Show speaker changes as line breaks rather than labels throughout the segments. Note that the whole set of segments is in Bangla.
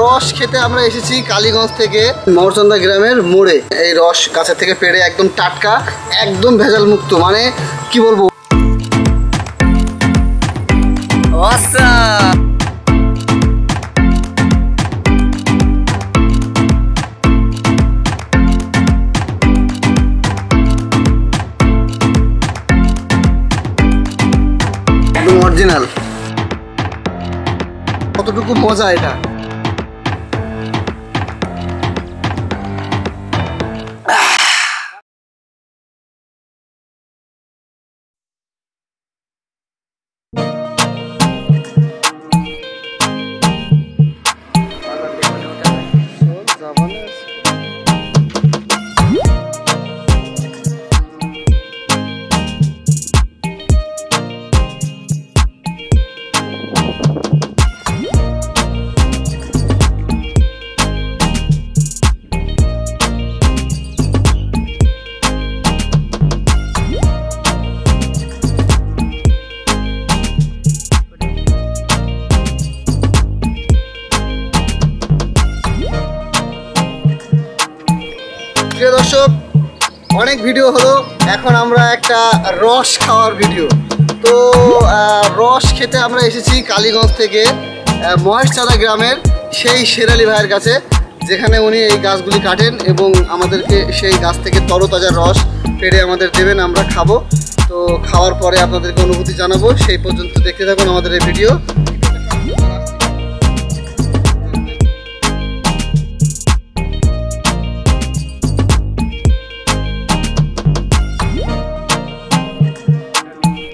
রস খেতে আমরা এসেছি কালীগঞ্জ থেকে মরচন্দা গ্রামের মোড়ে। এই রস গাছের থেকে পেড়ে একদম টাটকা, একদম ভেজাল মুক্ত, মানে কি বলবো। একদম অরিজিনাল। কতটুকু মজা এটা। দর্শক, অনেক ভিডিও হলো, এখন আমরা একটা রস খাওয়ার ভিডিও। তো রস খেতে আমরা এসেছি কালীগঞ্জ থেকে মহেশচাঁদা গ্রামের সেই শেরালি ভাইয়ের কাছে, যেখানে উনি এই গাছগুলি কাটেন এবং আমাদেরকে সেই গাছ থেকে তরতাজা রস পেড়ে আমাদের দেবেন, আমরা খাবো। তো খাওয়ার পরে আপনাদেরকে অনুভূতি জানাবো। সেই পর্যন্ত দেখতে থাকুন আমাদের এই ভিডিও।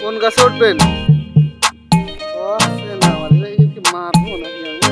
কোন গাছে উঠবেন? মারবো নাকি আমি?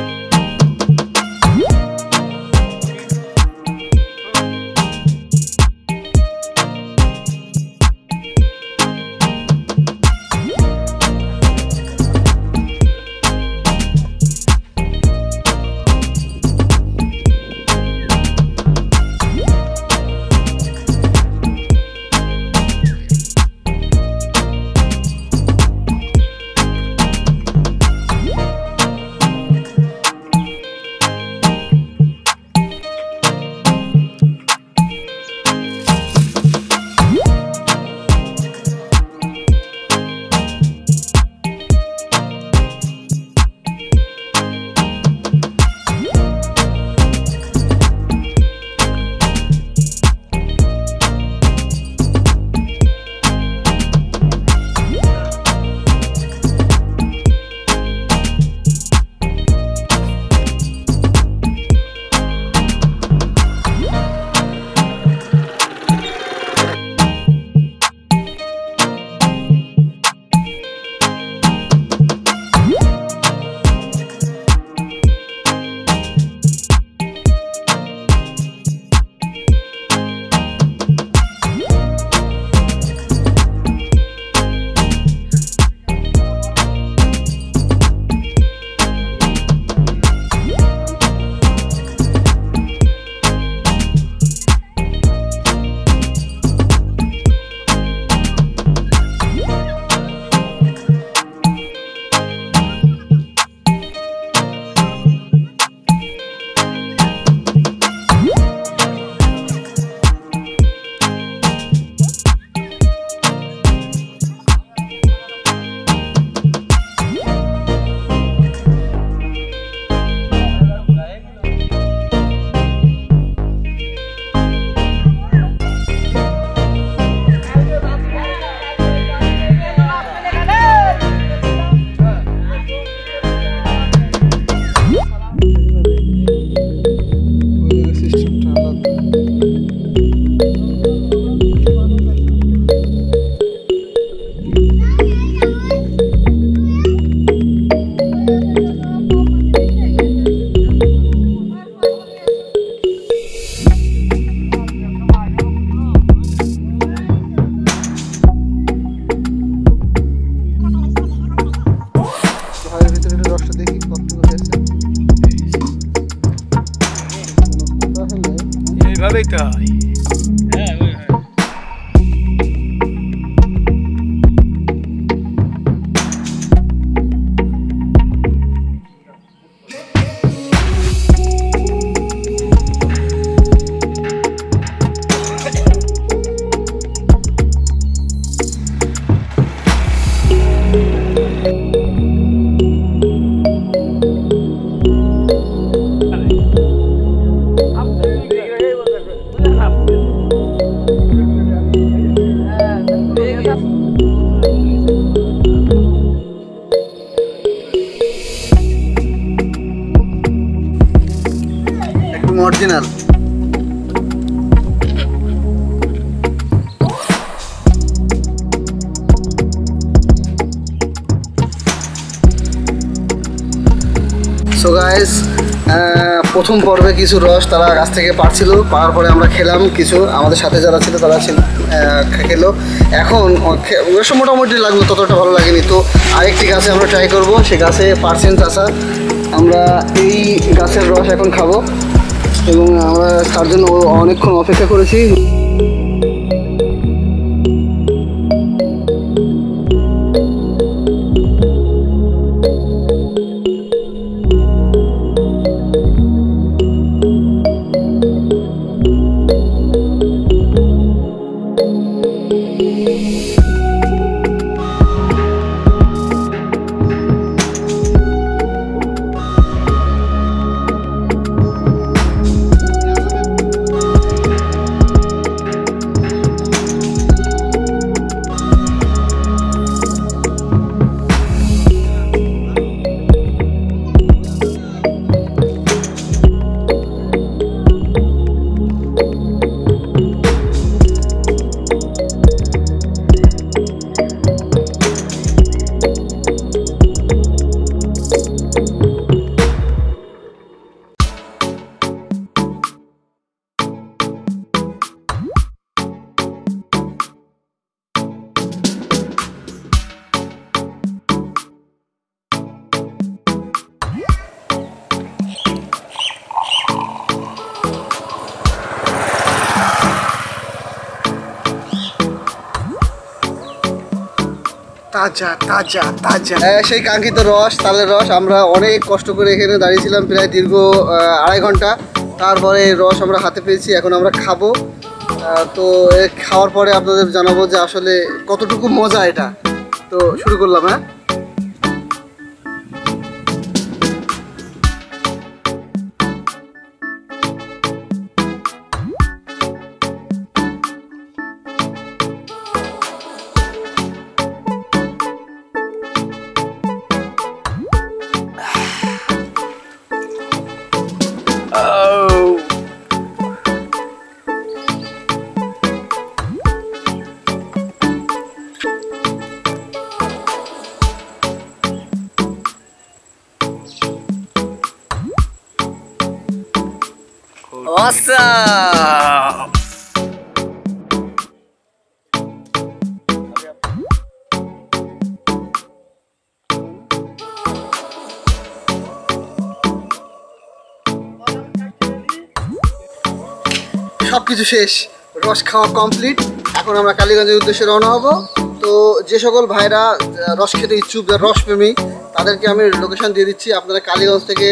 এইভাবেই তো হয়।
একদম অরিজিনাল। সো গাইস, প্রথম পর্বে কিছু রস তারা গাছ থেকে পাড়ছিল, পাড়ার পরে আমরা খেলাম, কিছু আমাদের সাথে যারা ছিল তারা খেলো। এখন রস মোটামুটি লাগলো, ততটা ভালো লাগেনি। তো আরেকটি গাছে আমরা ট্রাই করব, সে গাছে পার্সেন্ট আসা। আমরা এই গাছের রস এখন খাবো এবং আমরা তার জন্য অনেকক্ষণ অপেক্ষা করেছি। তাজা তাজা তাজা সেই কাঙ্ক্ষিত রস, তালের রস। আমরা অনেক কষ্ট করে এখানে দাঁড়িয়েছিলাম প্রায় দীর্ঘ 2.5 ঘন্টা, তারপরে রস আমরা হাতে পেয়েছি। এখন আমরা খাবো। তো খাওয়ার পরে আপনাদের জানাবো যে আসলে কতটুকু মজা এটা। তো শুরু করলাম। হ্যাঁ, awesome! সবকিছু শেষ, রস খাওয়া কমপ্লিট। এখন আমরা কালীগঞ্জের উদ্দেশ্যে রওনা হব। তো যে সকল ভাইরা রস খেতে ইচ্ছুক, যারা রসপ্রেমী, তাদেরকে আমি লোকেশন দিয়ে দিচ্ছি। আপনারা কালীগঞ্জ থেকে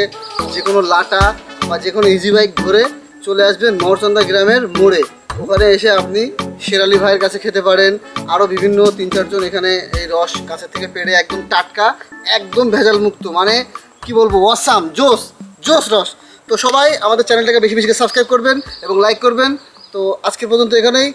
যে কোনো লাটা বা যে কোনো ইজি বাইক ধরে চলে আসবেন মরচন্দা গ্রামের মোড়ে। ওখানে এসে আপনি শেরালি ভাইয়ের কাছে খেতে পারেন। আরও বিভিন্ন 3-4 জন এখানে এই রস কাছের থেকে পেড়ে একদম টাটকা, একদম ভেজাল মুক্ত, মানে কি বলবো, অসাম, জোস জোস রস। তো সবাই আমাদের চ্যানেলটাকে বেশি বেশি সাবস্ক্রাইব করবেন এবং লাইক করবেন। তো আজকের পর্যন্ত এখানেই।